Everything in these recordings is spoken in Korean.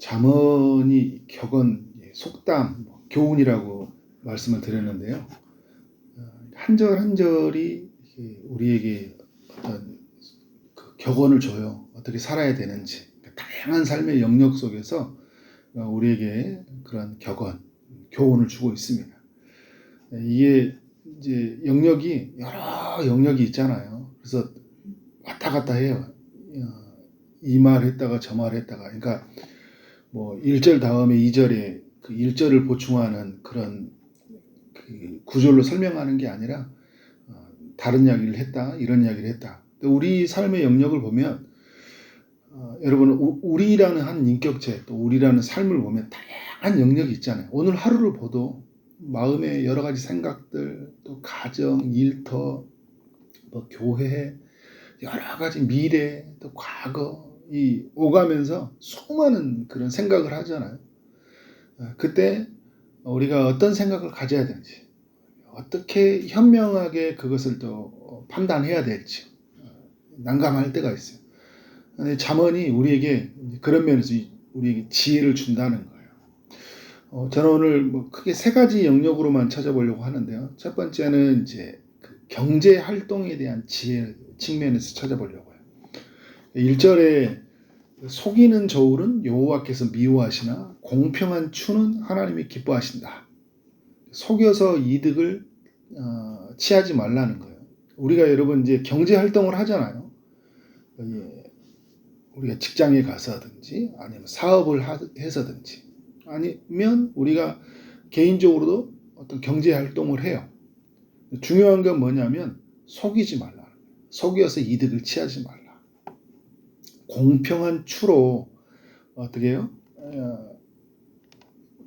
잠언이 격언, 속담, 교훈이라고 말씀을 드렸는데요. 한 절 한 절이 우리에게 어떤 그 격언을 줘요. 어떻게 살아야 되는지. 다양한 삶의 영역 속에서 우리에게 그런 격언, 교훈을 주고 있습니다. 이게 이제 영역이 여러 영역이 있잖아요. 그래서 왔다 갔다 해요. 이 말 했다가 저 말 했다가. 그러니까 뭐 1절 다음에 2절에 그 1절을 보충하는 그런 그 구절로 설명하는 게 아니라 다른 이야기를 했다, 이런 이야기를 했다. 우리 삶의 영역을 보면 여러분 우리라는 한 인격체, 또 우리라는 삶을 보면 다양한 영역이 있잖아요. 오늘 하루를 보도 마음의 여러 가지 생각들, 또 가정, 일터, 뭐 교회, 여러 가지 미래, 또 과거 이 오가면서 수많은 그런 생각을 하잖아요. 그때 우리가 어떤 생각을 가져야 되는지, 어떻게 현명하게 그것을 또 판단해야 될지 난감할 때가 있어요. 근데 잠언이 우리에게 그런 면에서 우리에게 지혜를 준다는 거예요. 저는 오늘 뭐 크게 세 가지 영역으로만 찾아보려고 하는데요. 첫 번째는 이제 그 경제 활동에 대한 지혜 측면에서 찾아보려고요. 1절에 속이는 저울은 여호와께서 미워하시나 공평한 추는 하나님이 기뻐하신다. 속여서 이득을 취하지 말라는 거예요. 우리가 여러분 이제 경제 활동을 하잖아요. 우리가 직장에 가서든지 아니면 사업을 해서든지 아니면 우리가 개인적으로도 어떤 경제 활동을 해요. 중요한 건 뭐냐면 속이지 말라. 속여서 이득을 취하지 말라. 공평한 추로 어떻게 해요?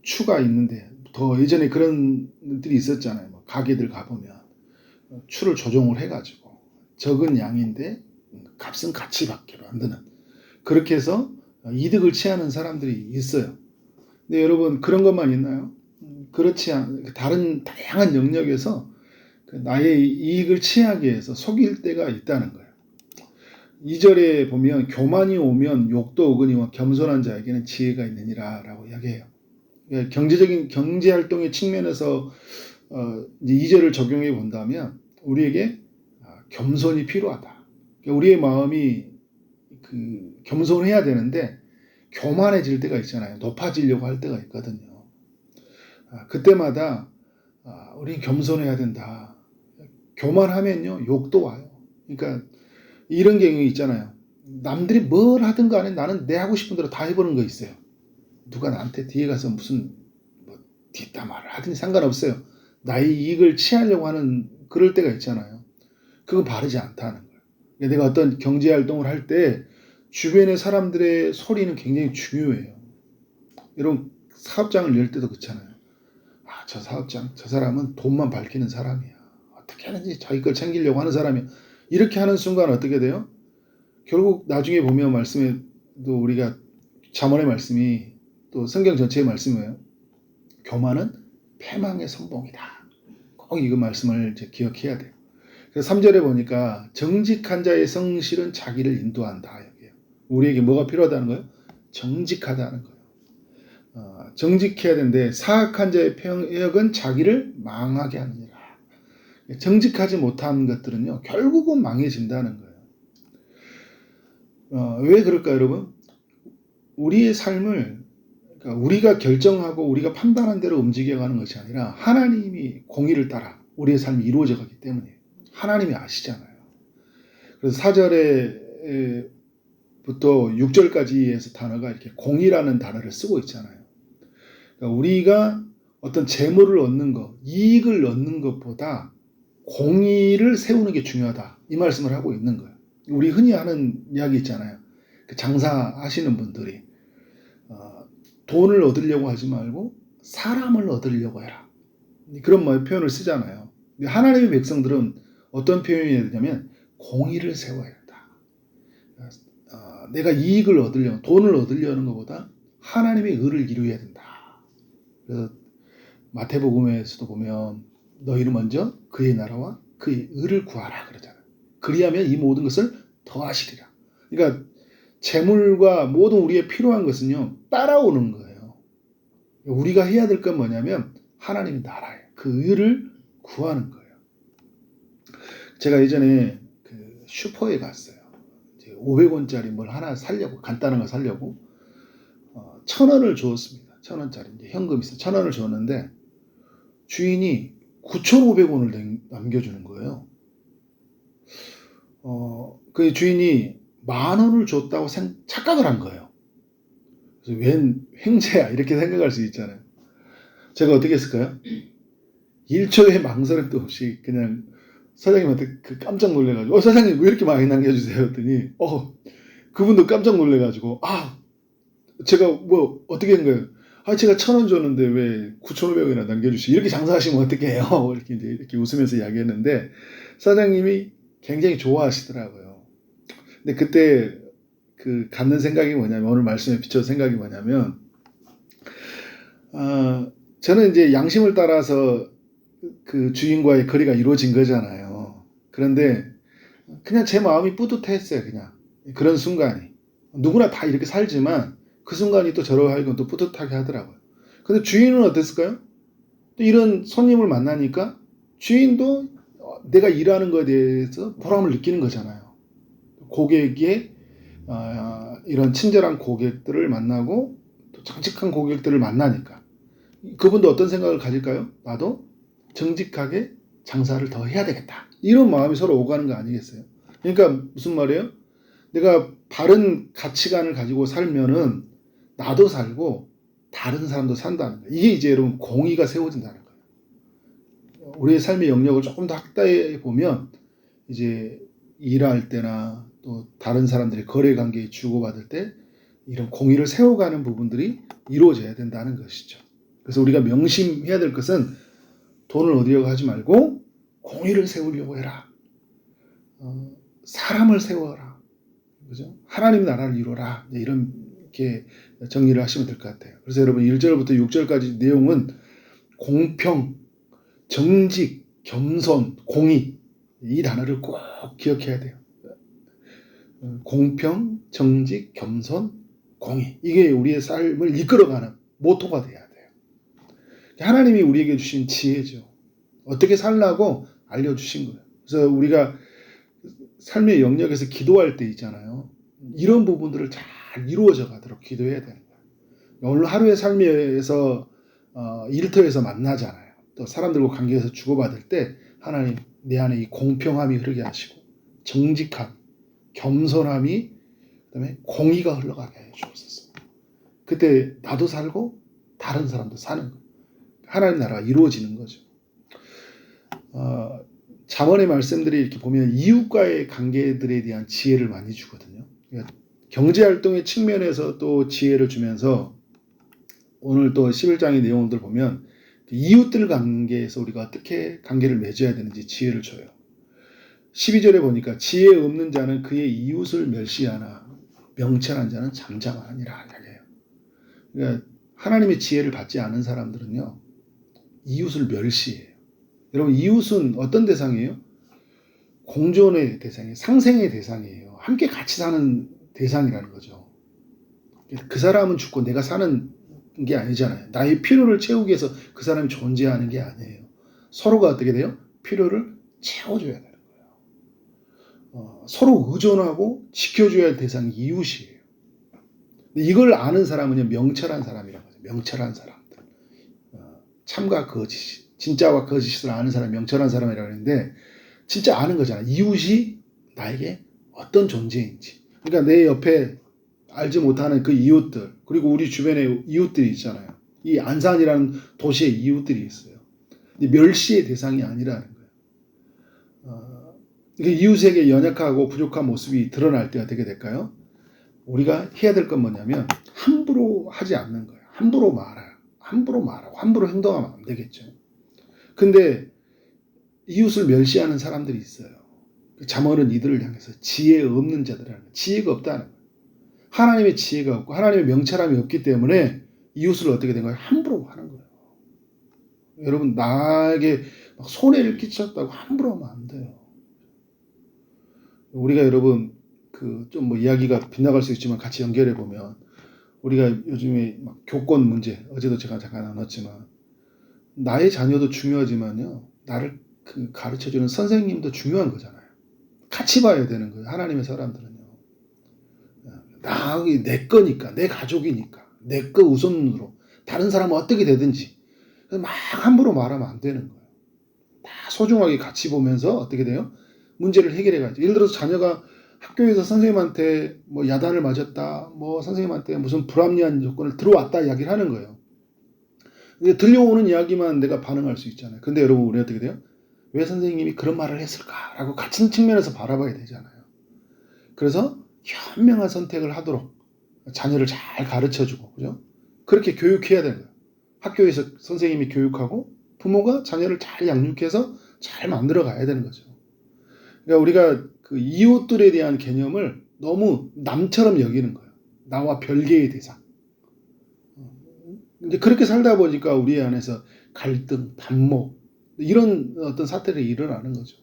추가 있는데 더 예전에 그런 들이 있었잖아요. 가게들 가보면 추를 조정을 해가지고 적은 양인데 값은 같이 받게 만드는, 그렇게 해서 이득을 취하는 사람들이 있어요. 근데 여러분 그런 것만 있나요? 그렇지 않은 다른 다양한 영역에서 나의 이익을 취하기 위해서 속일 때가 있다는 거예요. 2절에 보면 교만이 오면 욕도 오거니와 겸손한 자에게는 지혜가 있느니라 라고 이야기해요. 그러니까 경제적인 경제활동의 측면에서 이제 2절을 적용해 본다면 우리에게 겸손이 필요하다. 그러니까 우리의 마음이 그 겸손해야 되는데 교만해질 때가 있잖아요. 높아지려고 할 때가 있거든요. 그때마다 우리 겸손해야 된다. 교만하면요 욕도 와요. 그러니까 이런 경우가 있잖아요. 남들이 뭘 하든 간에 나는 내 하고 싶은 대로 다 해보는 거 있어요. 누가 나한테 뒤에 가서 무슨 뭐 뒷담화를 하든지 상관없어요. 나의 이익을 취하려고 하는 그럴 때가 있잖아요. 그건 바르지 않다는 거예요. 내가 어떤 경제활동을 할 때 주변의 사람들의 소리는 굉장히 중요해요. 여러분 사업장을 열 때도 그렇잖아요. 저 사업장, 저 사람은 돈만 밝히는 사람이야. 어떻게 하는지 자기 걸 챙기려고 하는 사람이야. 이렇게 하는 순간 어떻게 돼요? 결국 나중에 보면 말씀에도 우리가 잠언의 말씀이 또 성경 전체의 말씀이에요. 교만은 패망의 선봉이다. 꼭 이거 말씀을 이제 기억해야 돼요. 그래서 3절에 보니까 정직한 자의 성실은 자기를 인도한다. 여기요. 우리에게 뭐가 필요하다는 거예요? 정직하다는 거예요. 정직해야 되는데 사악한 자의 병역은 자기를 망하게 하느니라. 정직하지 못한 것들은요 결국은 망해진다는 거예요. 왜 그럴까 여러분? 우리의 삶을 그러니까 우리가 결정하고 우리가 판단한 대로 움직여가는 것이 아니라 하나님이 공의를 따라 우리의 삶이 이루어져 가기 때문에 하나님이 아시잖아요. 그래서 4절에부터 6절까지에서 단어가 이렇게 공의라는 단어를 쓰고 있잖아요. 그러니까 우리가 어떤 재물을 얻는 것, 이익을 얻는 것보다 공의를 세우는 게 중요하다. 이 말씀을 하고 있는 거예요. 우리 흔히 하는 이야기 있잖아요. 장사하시는 분들이 돈을 얻으려고 하지 말고 사람을 얻으려고 해라. 그런 표현을 쓰잖아요. 하나님의 백성들은 어떤 표현이 해야 되냐면 공의를 세워야 된다. 내가 이익을 얻으려고, 돈을 얻으려는 것보다 하나님의 의를 이루어야 된다. 그래서 마태복음에서도 보면 너희는 먼저 그의 나라와 그의 의를 구하라 그러잖아요. 그리하면 이 모든 것을 더하시리라. 그러니까 재물과 모든 우리의 필요한 것은요, 따라오는 거예요. 우리가 해야 될 건 뭐냐면 하나님의 나라예요. 그 의를 구하는 거예요. 제가 예전에 그 슈퍼에 갔어요. 500원짜리 뭘 하나 사려고, 간단한 거 사려고 1,000원을 주었습니다. 1,000원짜리 이제 현금 있어. 1,000원을 주었는데 주인이 9,500원을 남겨주는 거예요. 그 주인이 10,000원을 줬다고 착각을 한 거예요. 그래서 웬 횡재야 이렇게 생각할 수 있잖아요. 제가 어떻게 했을까요? 1초의 망설임도 없이 그냥 사장님한테 깜짝 놀래가지고 사장님 왜 이렇게 많이 남겨주세요 했더니 그분도 깜짝 놀래가지고 제가 뭐 어떻게 한 거예요? 제가 1,000원 줬는데 왜 9,500원이나 남겨주시? 이렇게 장사하시면 어떻게 해요? 이렇게 웃으면서 이야기했는데 사장님이 굉장히 좋아하시더라고요. 근데 그때 갖는 생각이 뭐냐면, 오늘 말씀에 비춰 생각이 뭐냐면, 저는 이제 양심을 따라서 그 주인과의 거래가 이루어진 거잖아요. 그런데 그냥 제 마음이 뿌듯했어요. 그냥 그런 순간이. 누구나 다 이렇게 살지만 그 순간이 또 저로 하여금 또 뿌듯하게 하더라고요. 근데 주인은 어땠을까요? 또 이런 손님을 만나니까 주인도 내가 일하는 것에 대해서 보람을 느끼는 거잖아요. 고객의 이런 친절한 고객들을 만나고 또 정직한 고객들을 만나니까 그분도 어떤 생각을 가질까요? 나도 정직하게 장사를 더 해야 되겠다. 이런 마음이 서로 오가는 거 아니겠어요? 그러니까 무슨 말이에요? 내가 바른 가치관을 가지고 살면은 나도 살고 다른 사람도 산다는 거예요. 이게 이제 여러분 공의가 세워진다는 거예요. 우리의 삶의 영역을 조금 더 확대해 보면 이제 일할 때나 또 다른 사람들의 거래 관계에 주고받을 때 이런 공의를 세워가는 부분들이 이루어져야 된다는 것이죠. 그래서 우리가 명심해야 될 것은 돈을 얻으려고 하지 말고 공의를 세우려고 해라. 사람을 세워라. 그죠? 하나님 나라를 이루라. 이렇게 정리를 하시면 될 것 같아요. 그래서 여러분 1절부터 6절까지 내용은 공평, 정직, 겸손, 공의 이 단어를 꼭 기억해야 돼요. 공평, 정직, 겸손, 공의. 이게 우리의 삶을 이끌어가는 모토가 돼야 돼요. 하나님이 우리에게 주신 지혜죠. 어떻게 살라고 알려주신 거예요. 그래서 우리가 삶의 영역에서 기도할 때 있잖아요. 이런 부분들을 잘 이루어져 가도록 기도해야 되는 거예요. 오늘 하루의 삶에서 일터에서 만나잖아요. 또 사람들과 관계에서 주고받을 때 하나님 내 안에 이 공평함이 흐르게 하시고 정직함, 겸손함이 그다음에 공의가 흘러가게 해 주옵소서. 그때 나도 살고 다른 사람도 사는 거예요. 하나님 나라가 이루어지는 거죠. 잠언의 말씀들이 이렇게 보면 이웃과의 관계들에 대한 지혜를 많이 주거든요. 그러니까 경제활동의 측면에서 또 지혜를 주면서 오늘 또 11장의 내용들 보면 이웃들 관계에서 우리가 어떻게 관계를 맺어야 되는지 지혜를 줘요. 12절에 보니까 지혜 없는 자는 그의 이웃을 멸시하나 명철한 자는 잠잠하니라 이야기해요. 그러니까 하나님의 지혜를 받지 않은 사람들은요. 이웃을 멸시해요. 여러분 이웃은 어떤 대상이에요? 공존의 대상이에요. 상생의 대상이에요. 함께 같이 사는 대상이라는 거죠. 그 사람은 죽고 내가 사는 게 아니잖아요. 나의 필요를 채우기 위해서 그 사람이 존재하는 게 아니에요. 서로가 어떻게 돼요? 필요를 채워줘야 되는 거예요. 서로 의존하고 지켜줘야 할 대상이 이웃이에요. 이걸 아는 사람은 명철한 사람이라고 하죠. 명철한 사람들. 참과 거짓, 진짜와 거짓을 아는 사람이 명철한 사람이라고 하는데 진짜 아는 거잖아요. 이웃이 나에게 어떤 존재인지. 그러니까 내 옆에 알지 못하는 그 이웃들, 그리고 우리 주변에 이웃들이 있잖아요. 이 안산이라는 도시에 이웃들이 있어요. 멸시의 대상이 아니라는 거예요. 이웃에게 연약하고 부족한 모습이 드러날 때 어떻게 될까요? 우리가 해야 될 건 뭐냐면 함부로 하지 않는 거예요. 함부로 말아요. 함부로 말하고 함부로 행동하면 안 되겠죠. 근데 이웃을 멸시하는 사람들이 있어요. 잠언은 이들을 향해서 지혜 없는 자들이라는 거예요. 지혜가 없다는 거예요. 하나님의 지혜가 없고 하나님의 명철함이 없기 때문에 이웃을 어떻게 된 거예요? 함부로 하는 거예요. 여러분 나에게 막 손해를 끼쳤다고 함부로 하면 안 돼요. 우리가 여러분 그 좀 뭐 이야기가 빗나갈 수 있지만 같이 연결해 보면 우리가 요즘에 막 교권 문제, 어제도 제가 잠깐 나눴지만 나의 자녀도 중요하지만요. 나를 그 가르쳐주는 선생님도 중요한 거잖아요. 같이 봐야 되는 거예요. 하나님의 사람들은요. 내 거니까, 내 가족이니까, 내 거 우선으로 다른 사람은 어떻게 되든지 막 함부로 말하면 안 되는 거예요. 다 소중하게 같이 보면서 어떻게 돼요? 문제를 해결해 가야죠. 예를 들어서 자녀가 학교에서 선생님한테 뭐 야단을 맞았다, 뭐 선생님한테 무슨 불합리한 조건을 들어왔다 이야기를 하는 거예요. 근데 들려오는 이야기만 내가 반응할 수 있잖아요. 근데 여러분 우리 어떻게 돼요? 왜 선생님이 그런 말을 했을까라고 같은 측면에서 바라봐야 되잖아요. 그래서 현명한 선택을 하도록 자녀를 잘 가르쳐주고, 그죠? 그렇게 교육해야 되는 거예요. 학교에서 선생님이 교육하고 부모가 자녀를 잘 양육해서 잘 만들어 가야 되는 거죠. 그러니까 우리가 그 이웃들에 대한 개념을 너무 남처럼 여기는 거예요. 나와 별개의 대상. 이제 그렇게 살다 보니까 우리 안에서 갈등, 반목 이런 어떤 사태들이 일어나는 거죠.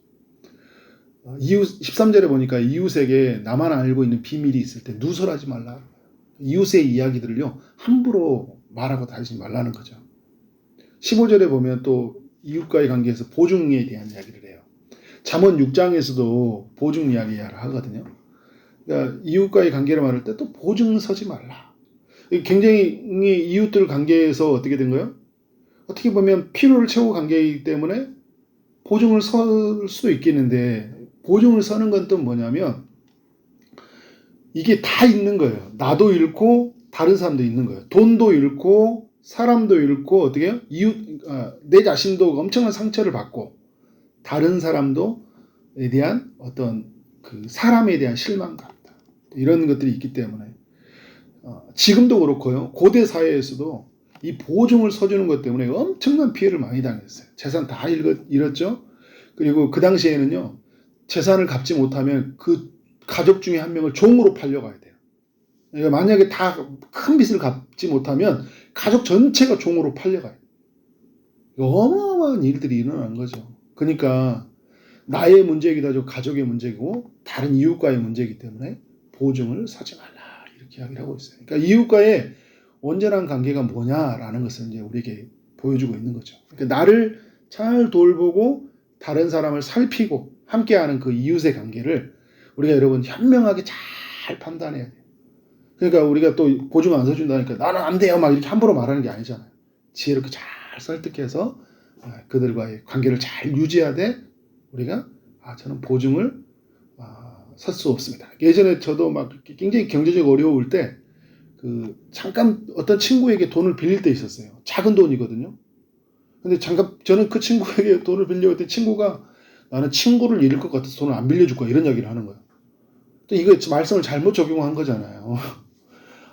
이웃 13절에 보니까 이웃에게 나만 알고 있는 비밀이 있을 때 누설하지 말라. 이웃의 이야기들을요 함부로 말하고 다니지 말라는 거죠. 15절에 보면 또 이웃과의 관계에서 보증에 대한 이야기를 해요. 잠언 6장에서도 보증 이야기를 하거든요. 그러니까 이웃과의 관계를 말할 때 또 보증 서지 말라. 굉장히 이웃들 관계에서 어떻게 된 거예요? 어떻게 보면 필요를 채우고 관계이기 때문에 보증을 설 수도 있겠는데 보증을 서는 건 또 뭐냐면 이게 다 있는 거예요. 나도 잃고 다른 사람도 있는 거예요. 돈도 잃고 사람도 잃고 어떻게 해요? 내 자신도 엄청난 상처를 받고 다른 사람도에 대한 어떤 그 사람에 대한 실망감 이런 것들이 있기 때문에 지금도 그렇고요. 고대 사회에서도 이 보증을 서주는 것 때문에 엄청난 피해를 많이 당했어요. 재산 다 잃었죠. 그리고 그 당시에는요. 재산을 갚지 못하면 그 가족 중에 한 명을 종으로 팔려가야 돼요. 그러니까 만약에 다 큰 빚을 갚지 못하면 가족 전체가 종으로 팔려가요. 어마어마한 일들이 일어나는 거죠. 그러니까 나의 문제이기도 하죠. 가족의 문제이고 다른 이웃과의 문제이기 때문에 보증을 서지 말라 이렇게 이야기를 하고 있어요. 그러니까 이웃과의 온전한 관계가 뭐냐라는 것을 이제 우리에게 보여주고 있는 거죠. 그러니까 나를 잘 돌보고 다른 사람을 살피고 함께하는 그 이웃의 관계를 우리가 여러분 현명하게 잘 판단해야 돼요. 그러니까 우리가 또 보증 안 서준다니까 나는 안 돼요 막 이렇게 함부로 말하는 게 아니잖아요. 지혜롭게 잘 설득해서 그들과의 관계를 잘 유지하되 우리가 저는 보증을 설 수 없습니다. 예전에 저도 막 굉장히 경제적 어려울 때 그 잠깐 어떤 친구에게 돈을 빌릴 때 있었어요. 작은 돈이거든요. 근데 잠깐 저는 그 친구에게 돈을 빌려고 했더니 친구가 나는 친구를 잃을 것 같아서 돈을 안 빌려줄 거야 이런 얘기를 하는 거예요. 또 이거 말씀을 잘못 적용한 거잖아요.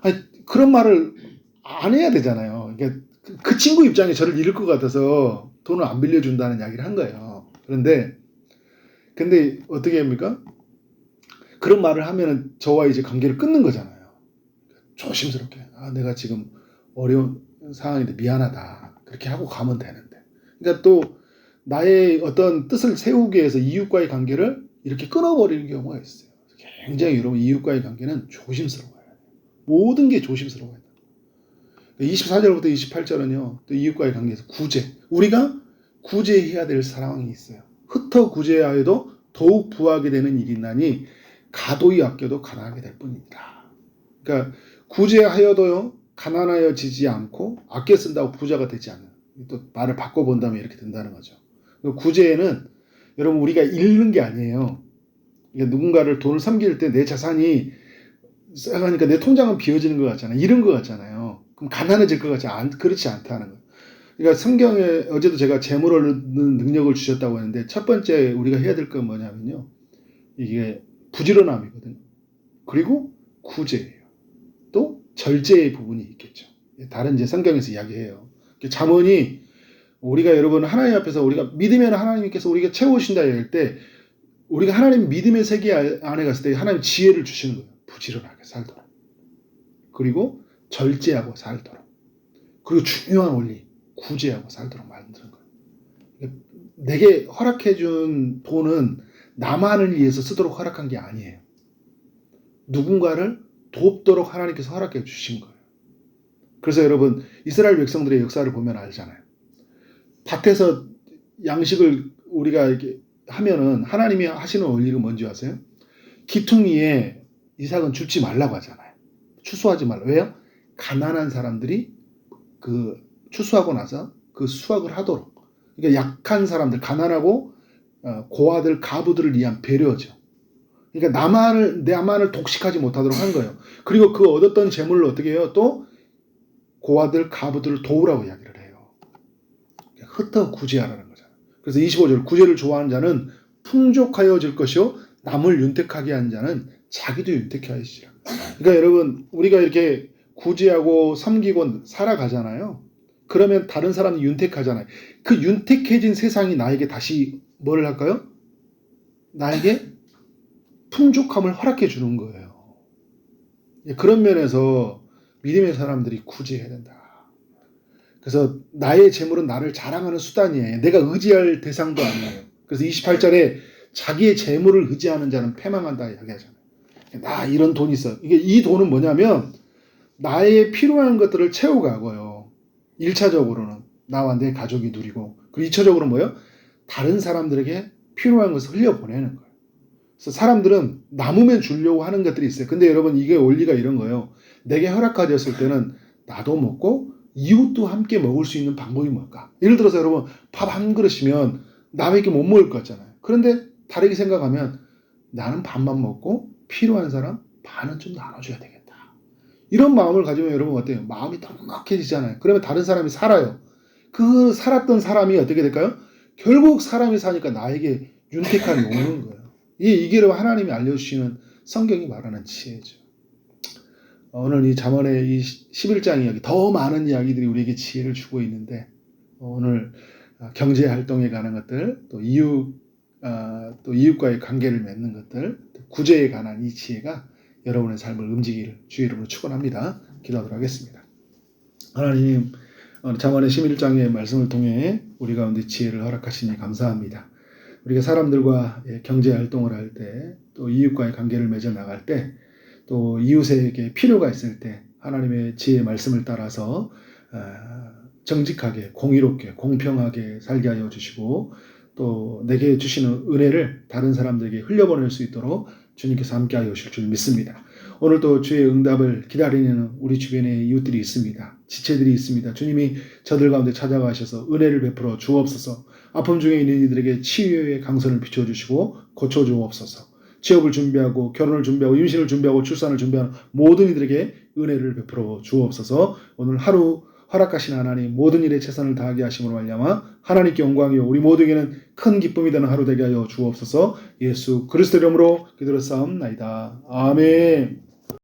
아니, 그런 말을 안 해야 되잖아요. 그러니까 그 친구 입장에 저를 잃을 것 같아서 돈을 안 빌려준다는 이야기를 한 거예요. 근데 어떻게 합니까? 그런 말을 하면은 저와 이제 관계를 끊는 거잖아요. 조심스럽게 내가 지금 어려운 상황인데 미안하다 그렇게 하고 가면 되는데 그러니까 또 나의 어떤 뜻을 세우기 위해서 이웃과의 관계를 이렇게 끊어버리는 경우가 있어요. 굉장히 여러분 이웃과의 관계는 조심스러워요. 모든 게 조심스러워요. 24절부터 28절은요 또 이웃과의 관계에서 구제 우리가 구제해야 될 상황이 있어요. 흩어 구제하여도 더욱 부하게 되는 일이 있나니 가도히 아껴도 가난하게 될 뿐입니다. 그러니까 구제하여도요 가난하여지지 않고 아껴 쓴다고 부자가 되지 않는 또 말을 바꿔본다면 이렇게 된다는 거죠. 구제에는 여러분 우리가 잃는 게 아니에요. 그러니까 누군가를 돈을 섬길 때 내 자산이 쌓여가니까 내 통장은 비워지는 것 같잖아요. 잃은 것 같잖아요. 그럼 가난해질 것 같지 그렇지 않다는 거예요. 그러니까 성경에 어제도 제가 재물을 얻는 능력을 주셨다고 했는데 첫 번째 우리가 해야 될 건 뭐냐면요. 이게 부지런함이거든요. 그리고 구제예요. 또 절제의 부분이 있겠죠. 다른 이제 성경에서 이야기해요. 잠언이 우리가 여러분 하나님 앞에서 우리가 믿으면 하나님께서 우리가 채우신다 할 때 우리가 하나님 믿음의 세계 안에 갔을 때 하나님 지혜를 주시는 거예요. 부지런하게 살도록. 그리고 절제하고 살도록. 그리고 중요한 원리 구제하고 살도록 만드는 거예요. 내게 허락해 준 돈은 나만을 위해서 쓰도록 허락한 게 아니에요. 누군가를 돕도록 하나님께서 허락해 주신 거예요. 그래서 여러분 이스라엘 백성들의 역사를 보면 알잖아요. 밭에서 양식을 우리가 이렇게 하면은 하나님이 하시는 원리가 뭔지 아세요? 기퉁이에 이삭은 줍지 말라고 하잖아요. 추수하지 말라. 왜요? 가난한 사람들이 그 추수하고 나서 그 수확을 하도록. 그러니까 약한 사람들, 가난하고 고아들, 가부들을 위한 배려죠. 그러니까 나만을 독식하지 못하도록 한 거예요. 그리고 그 얻었던 재물을 어떻게 해요? 또 고아들, 가부들을 도우라고 이야기를 해요. 흩어 구제하라는 거잖아요. 그래서 25절, 구제를 좋아하는 자는 풍족하여질 것이요 남을 윤택하게 하는 자는 자기도 윤택해 하시리라. 그러니까 여러분 우리가 이렇게 구제하고 섬기고 살아가잖아요. 그러면 다른 사람이 윤택하잖아요. 그 윤택해진 세상이 나에게 다시 뭐를 할까요? 나에게 풍족함을 허락해 주는 거예요. 그런 면에서 믿음의 사람들이 구제해야 된다. 그래서 나의 재물은 나를 자랑하는 수단이에요. 내가 의지할 대상도 아니에요. 그래서 28절에 자기의 재물을 의지하는 자는 패망한다 이야기하잖아요. 나 이런 돈이 있어. 이 돈은 뭐냐면 나의 필요한 것들을 채워가고요. 1차적으로는 나와 내 가족이 누리고, 그리고 2차적으로는 뭐예요? 다른 사람들에게 필요한 것을 흘려보내는 거예요. 그래서 사람들은 남으면 주려고 하는 것들이 있어요. 근데 여러분 이게 원리가 이런 거예요. 내게 허락하였을 때는 나도 먹고 이웃도 함께 먹을 수 있는 방법이 뭘까? 예를 들어서 여러분 밥 한 그릇이면 남에게 못 먹을 것 같잖아요. 그런데 다르게 생각하면 나는 밥만 먹고 필요한 사람 반은 좀 나눠줘야 되겠다. 이런 마음을 가지면 여러분 어때요? 마음이 넉넉해지잖아요. 그러면 다른 사람이 살아요. 그 살았던 사람이 어떻게 될까요? 결국 사람이 사니까 나에게 윤택함이 오는 거예요. 이게 하나님이 알려주시는 성경이 말하는 지혜죠. 오늘 이 잠언의 이 11장 이야기, 더 많은 이야기들이 우리에게 지혜를 주고 있는데, 오늘 경제 활동에 관한 것들, 또 이웃과의 관계를 맺는 것들, 구제에 관한 이 지혜가 여러분의 삶을 움직일 주의 이름으로 축원합니다. 기도하도록 하겠습니다. 하나님, 잠언의 11장의 말씀을 통해 우리 가운데 지혜를 허락하시니 감사합니다. 우리가 사람들과 경제 활동을 할 때, 또 이웃과의 관계를 맺어 나갈 때, 또 이웃에게 필요가 있을 때 하나님의 지혜의 말씀을 따라서 정직하게, 공의롭게, 공평하게 살게 하여 주시고, 또 내게 주시는 은혜를 다른 사람들에게 흘려보낼 수 있도록 주님께서 함께 하여 주실 줄 믿습니다. 오늘도 주의 응답을 기다리는 우리 주변에 이웃들이 있습니다. 지체들이 있습니다. 주님이 저들 가운데 찾아가셔서 은혜를 베풀어 주옵소서. 아픔 중에 있는 이들에게 치유의 강선을 비춰주시고 고쳐주옵소서. 취업을 준비하고 결혼을 준비하고 임신을 준비하고 출산을 준비하는 모든 이들에게 은혜를 베풀어 주옵소서. 오늘 하루 허락하신 하나님 모든 일에 최선을 다하게 하심으로 말미암아 하나님께 영광이요 우리 모두에게는 큰 기쁨이 되는 하루 되게 하여 주옵소서. 예수 그리스도 이름으로 기도를 싸움나이다. 아멘.